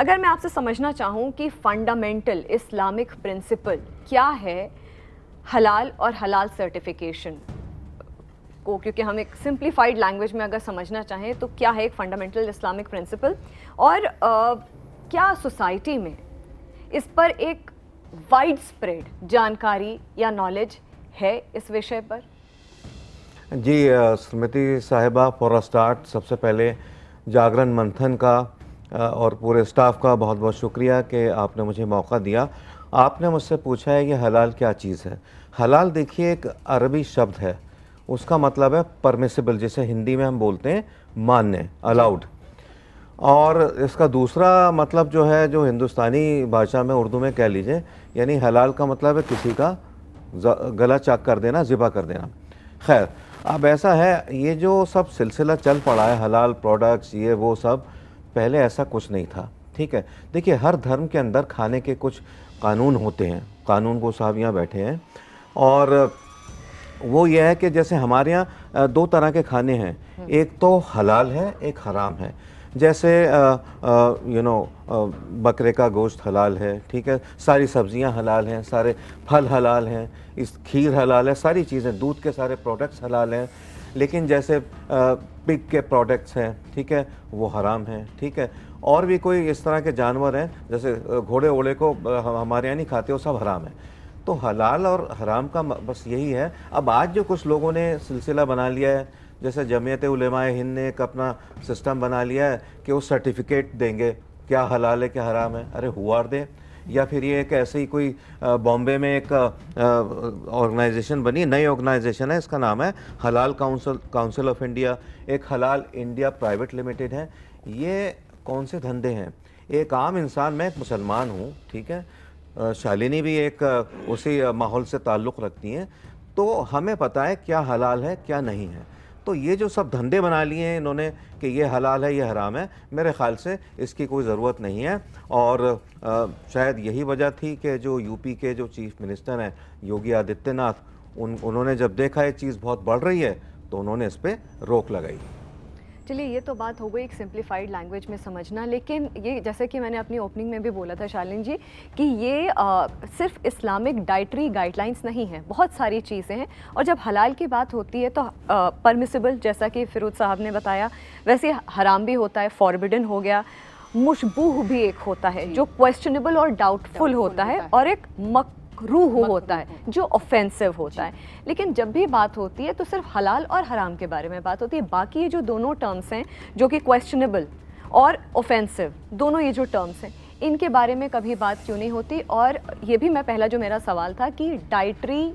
अगर मैं आपसे समझना चाहूँ कि फंडामेंटल इस्लामिक प्रिंसिपल क्या है हलाल और हलाल सर्टिफिकेशन को, क्योंकि हम एक सिंप्लीफाइड लैंग्वेज में अगर समझना चाहें तो क्या है एक फंडामेंटल इस्लामिक प्रिंसिपल, और क्या सोसाइटी में इस पर एक वाइड स्प्रेड जानकारी या नॉलेज है इस विषय पर? जी स्मृति साहिबा, फॉर अ स्टार्ट सबसे पहले जागरण मंथन का और पूरे स्टाफ का बहुत बहुत शुक्रिया कि आपने मुझे मौका दिया। आपने मुझसे पूछा है कि हलाल क्या चीज़ है। हलाल देखिए एक अरबी शब्द है, उसका मतलब है परमिसिबल, जिसे हिंदी में हम बोलते हैं मान्य, अलाउड। और इसका दूसरा मतलब जो है, जो हिंदुस्तानी भाषा में उर्दू में कह लीजिए, यानी हलाल का मतलब है किसी का गला चाक कर देना, ज़िबा कर देना। खैर, अब ऐसा है, ये जो सब सिलसिला चल पड़ा है हलाल प्रोडक्ट्स ये वो सब, पहले ऐसा कुछ नहीं था। ठीक है, देखिए हर धर्म के अंदर खाने के कुछ कानून होते हैं, कानून को साहब यहाँ बैठे हैं, और वो ये है कि जैसे हमारे यहाँ दो तरह के खाने हैं, एक तो हलाल है, एक हराम है। जैसे बकरे का गोश्त हलाल है, ठीक है, सारी सब्जियां हलाल हैं, सारे फल हलाल हैं, इस खीर हलाल है, सारी चीज़ें, दूध के सारे प्रोडक्ट्स हलाल हैं। लेकिन जैसे पिग के प्रोडक्ट्स हैं, ठीक है, वो हराम हैं। ठीक है, और भी कोई इस तरह के जानवर हैं, जैसे घोड़े वोड़े को हमारे यहाँ नहीं खाते, वो सब हराम है। तो हलाल और हराम का बस यही है। अब आज जो कुछ लोगों ने सिलसिला बना लिया है, जैसे जमीयत उलेमाए हिंद ने एक अपना सिस्टम बना लिया है कि वो सर्टिफिकेट देंगे क्या हलाल है क्या हराम है। अरे हुआ दे। या फिर ये एक ऐसे ही कोई बॉम्बे में एक ऑर्गेनाइजेशन बनी, नई ऑर्गेनाइजेशन है, इसका नाम है हलाल काउंसिल ऑफ इंडिया, एक हलाल इंडिया प्राइवेट लिमिटेड है। ये कौन से धंधे हैं? एक आम इंसान, मैं एक मुसलमान हूँ, ठीक है, शालिनी भी एक उसी माहौल से ताल्लुक़ रखती हैं, तो हमें पता है क्या हलाल है क्या नहीं है। तो ये जो सब धंधे बना लिए हैं इन्होंने कि ये हलाल है ये हराम है, मेरे ख़्याल से इसकी कोई ज़रूरत नहीं है। और शायद यही वजह थी कि जो यूपी के जो चीफ़ मिनिस्टर हैं योगी आदित्यनाथ, उन्होंने जब देखा ये चीज़ बहुत बढ़ रही है तो उन्होंने इस पर रोक लगाई। चलिए, ये तो बात हो गई एक सिंप्लीफाइड लैंग्वेज में समझना, लेकिन ये जैसे कि मैंने अपनी ओपनिंग में भी बोला था शालिनी जी कि ये सिर्फ इस्लामिक डाइटरी गाइडलाइंस नहीं है, बहुत सारी चीज़ें हैं। और जब हलाल की बात होती है तो परमिसिबल, जैसा कि फिरोज साहब ने बताया, वैसे हराम भी होता है, फॉरबिडन हो गया, मुशबूह भी एक होता है जो क्वेश्चनेबल और डाउटफुल होता है, और एक रूह होता है जो ऑफेंसिव होता है। लेकिन जब भी बात होती है तो सिर्फ हलाल और हराम के बारे में बात होती है। बाकी ये जो दोनों टर्म्स हैं जो कि क्वेश्चनेबल और ऑफेंसिव, दोनों ये जो टर्म्स हैं, इनके बारे में कभी बात क्यों नहीं होती? और ये भी मैं पहला जो मेरा सवाल था कि डाइटरी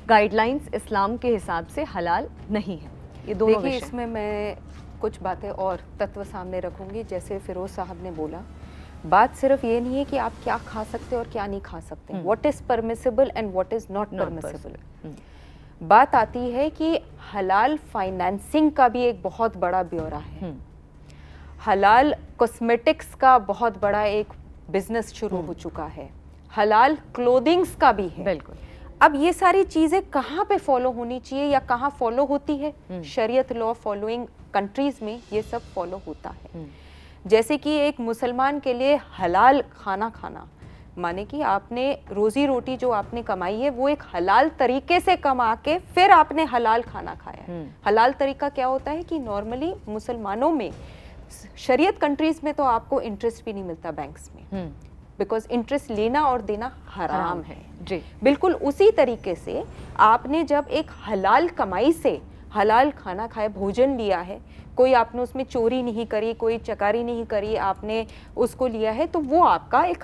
गाइडलाइंस इस्लाम के हिसाब से हलाल नहीं है। ये दोनों देखिए, इसमें मैं कुछ बातें और तत्व सामने रखूंगी। जैसे फिरोज साहब ने बोला, बात सिर्फ ये नहीं है कि आप क्या खा सकते और क्या नहीं खा सकते, what is permissible and what is not permissible. बात आती है कि हलाल फाइनेंसिंग का भी एक बहुत बड़ा ब्यौरा है, हलाल कॉस्मेटिक्स का बहुत बड़ा एक बिजनेस शुरू हो चुका है, हलाल क्लोथिंग्स का भी है। बिल्कुल। अब ये सारी चीजें कहाँ पे फॉलो होनी चाहिए या कहाँ फॉलो होती है? शरीयत लॉ फॉलोइंग कंट्रीज में ये सब फॉलो होता है। जैसे कि एक मुसलमान के लिए हलाल खाना खाना माने कि आपने रोजी रोटी जो आपने कमाई है वो एक हलाल तरीके से कमा के फिर आपने हलाल खाना खाया है। हलाल तरीका क्या होता है कि नॉर्मली मुसलमानों में, शरीयत कंट्रीज में तो आपको इंटरेस्ट भी नहीं मिलता बैंक्स में, बिकॉज इंटरेस्ट लेना और देना हराम है जी। बिल्कुल उसी तरीके से आपने जब एक हलाल कमाई से हलाल खाना खाया, भोजन लिया है, कोई आपने उसमें चोरी नहीं करी, कोई चकारी नहीं करी, आपने उसको लिया है, तो वो आपका एक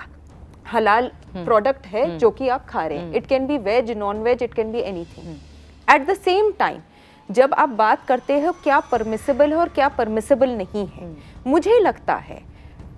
हलाल प्रोडक्ट है जो कि आप खा रहे हैं। It can be veg, non veg, it can be anything. At the same time जब आप बात करते हो क्या परमिसिबल है और क्या परमिसिबल नहीं है, मुझे लगता है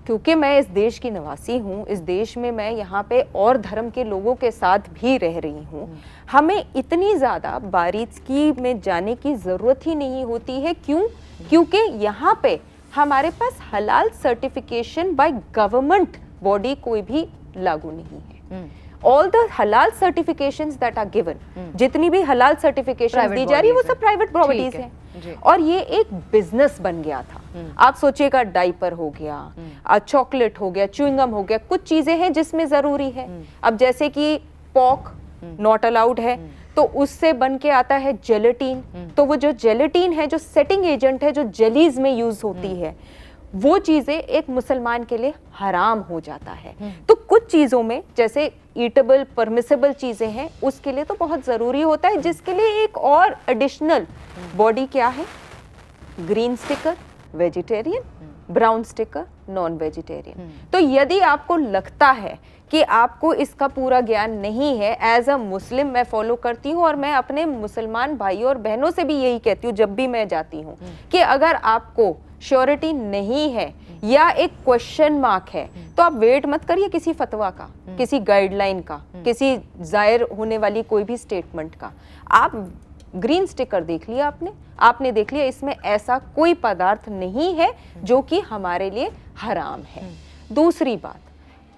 क्योंकि मैं इस देश की निवासी हूँ, इस देश में मैं यहाँ पे और धर्म के लोगों के साथ भी रह रही हूँ, हमें इतनी ज़्यादा बारीकी में जाने की ज़रूरत ही नहीं होती है। क्यों? क्योंकि यहाँ पे हमारे पास हलाल सर्टिफिकेशन बाय गवर्नमेंट बॉडी कोई भी लागू नहीं है। ऑल द हलाल सर्टिफिकेशंस दैट आर गिवन, जितनी भी हलाल सर्टिफिकेशन Private दी जा रही है वो bodies सब प्राइवेट प्रॉपर्टीज ठीक है, हैं। जी। और ये एक बिजनेस बन गया था। आप सोचिएगा, डाइपर हो गया, चॉकलेट हो गया, च्युइंगम हो गया, कुछ चीजें हैं जिसमें जरूरी है। अब जैसे कि पॉक नॉट अलाउड है, तो उससे बन के आता है जेलेटिन। तो वो जो जेलेटिन है, जो सेटिंग एजेंट है, जो जेलीज में यूज होती है, वो चीजें एक मुसलमान के लिए हराम हो जाता है। तो कुछ चीजों में जैसे ईटेबल परमिसेबल चीजें हैं, उसके लिए तो बहुत जरूरी होता है, जिसके लिए एक और एडिशनल बॉडी क्या है, green sticker vegetarian, brown sticker non vegetarian. तो यदि आपको लगता है कि आपको इसका पूरा ज्ञान नहीं है, एज अ मुस्लिम मैं फॉलो करती हूँ और मैं अपने मुसलमान भाइयों और बहनों से भी यही कहती हूँ जब भी मैं जाती हूँ कि अगर आपको श्योरिटी नहीं है या एक क्वेश्चन मार्क है, तो आप वेट मत करिए किसी फतवा का, किसी गाइडलाइन का, किसी जाहिर होने वाली कोई भी स्टेटमेंट का। आप ग्रीन स्टिकर देख लिया, आपने देख लिया इसमें ऐसा कोई पदार्थ नहीं है जो कि हमारे लिए हराम है। दूसरी बात,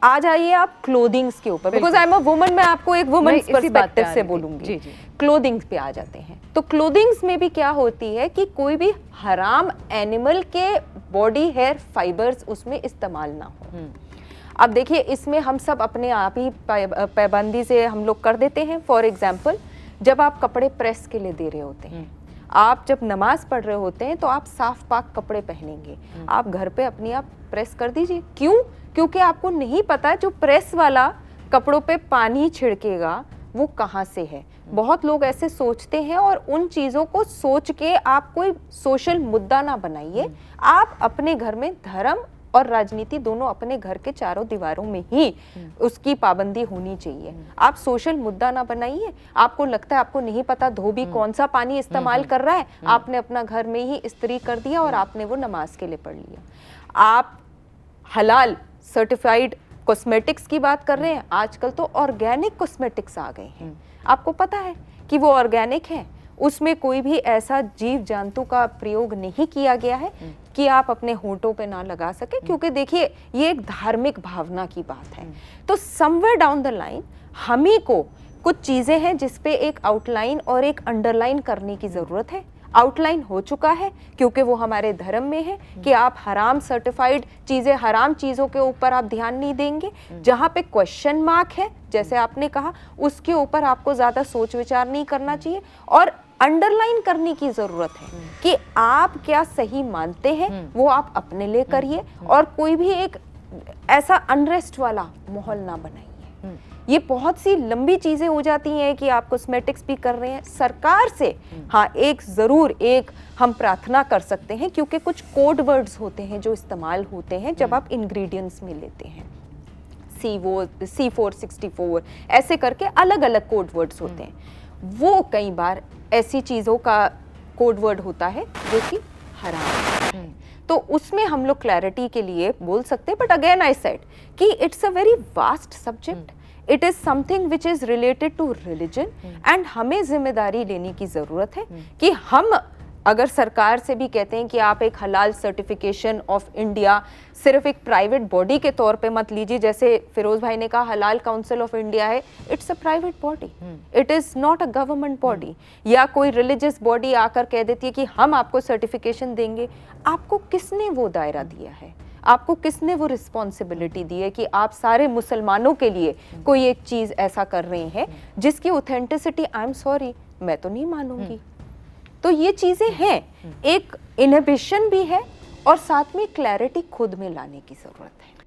आ जाइए आप क्लोथिंग्स के ऊपर, because I am a woman, मैं आपको एक वुमन पर्सपेक्टिव से बोलूंगी। क्लोथिंग्स पे आ जाते हैं, तो क्लोथिंग्स में भी क्या होती है कि कोई भी हराम एनिमल के बॉडी हेयर फाइबर्स उसमें इस्तेमाल ना हो। अब देखिए, इसमें हम सब अपने आप ही पाबंदी से हम लोग कर देते हैं। फॉर एग्जाम्पल, जब आप कपड़े प्रेस के लिए दे रहे होते हैं, आप जब नमाज पढ़ रहे होते हैं, तो आप साफ पाक कपड़े पहनेंगे, आप घर पे अपने आप प्रेस कर दीजिए। क्यों? क्योंकि आपको नहीं पता जो प्रेस वाला कपड़ों पे पानी छिड़केगा वो कहाँ से है। बहुत लोग ऐसे सोचते हैं, और उन चीज़ों को सोच के आप कोई सोशल मुद्दा ना बनाइए। आप अपने घर में धर्म और राजनीति दोनों अपने घर के चारों दीवारों में ही उसकी पाबंदी होनी चाहिए। आप सोशल मुद्दा ना बनाइए। आपको लगता है आपको नहीं पता धोबी कौन सा पानी इस्तेमाल कर रहा है, आपने अपना घर में ही इस्त्री कर दिया और आपने वो नमाज के लिए पढ़ लिया। आप हलाल सर्टिफाइड कॉस्मेटिक्स की बात कर रहे हैं, आजकल तो ऑर्गेनिक कॉस्मेटिक्स आ गए हैं। आपको पता है कि वो ऑर्गेनिक है, उसमें कोई भी ऐसा जीव जंतु का प्रयोग नहीं किया गया है कि आप अपने होंठों पे ना लगा सके, क्योंकि देखिए ये एक धार्मिक भावना की बात है। तो समवेयर डाउन द लाइन हम ही को कुछ चीजें हैं जिस पे एक आउटलाइन और एक अंडरलाइन करने की जरूरत है। आउटलाइन हो चुका है क्योंकि वो हमारे धर्म में है कि आप हराम सर्टिफाइड चीजें, हराम चीजों के ऊपर आप ध्यान नहीं देंगे। जहाँ पे क्वेश्चन मार्क है, जैसे आपने कहा, उसके ऊपर आपको ज्यादा सोच विचार नहीं करना चाहिए, और अंडरलाइन करने की जरूरत है कि आप क्या सही मानते हैं वो आप अपने लिए करिए, और कोई भी एक ऐसा अनरेस्ट वाला माहौल ना बनाइए। ये बहुत सी लंबी चीजें हो जाती हैं कि आप कॉस्मेटिक्स भी कर रहे हैं। सरकार से हाँ एक जरूर एक हम प्रार्थना कर सकते हैं, क्योंकि कुछ कोड वर्ड्स होते हैं जो इस्तेमाल होते हैं जब आप इंग्रेडिएंट्स में लेते हैं। C464 ऐसे करके अलग अलग कोड वर्ड्स होते हैं। वो कई बार ऐसी चीज़ों का कोड वर्ड होता है जो कि हराम है, तो उसमें हम लोग क्लैरिटी के लिए बोल सकते हैं। बट अगेन आई सेड कि it's a very vast subject, it is something which is related to religion, and हमें जिम्मेदारी लेने की जरूरत है कि हम अगर सरकार से भी कहते हैं कि आप एक हलाल सर्टिफिकेशन ऑफ इंडिया सिर्फ एक प्राइवेट बॉडी के तौर पे मत लीजिए, जैसे फिरोज भाई ने कहा हलाल काउंसिल ऑफ इंडिया है, it's a private body, it is not a government body. या कोई रिलीजियस बॉडी आकर कह देती है कि हम आपको सर्टिफिकेशन देंगे, आपको किसने वो दायरा दिया है? आपको किसने वो रिस्पॉन्सिबिलिटी दी है कि आप सारे मुसलमानों के लिए कोई एक चीज ऐसा कर रहे हैं जिसकी ऑथेंटिसिटी आई एम सॉरी मैं तो नहीं मानूंगी। तो ये चीजें हैं, एक इनहिबिशन भी है और साथ में क्लैरिटी खुद में लाने की जरूरत है।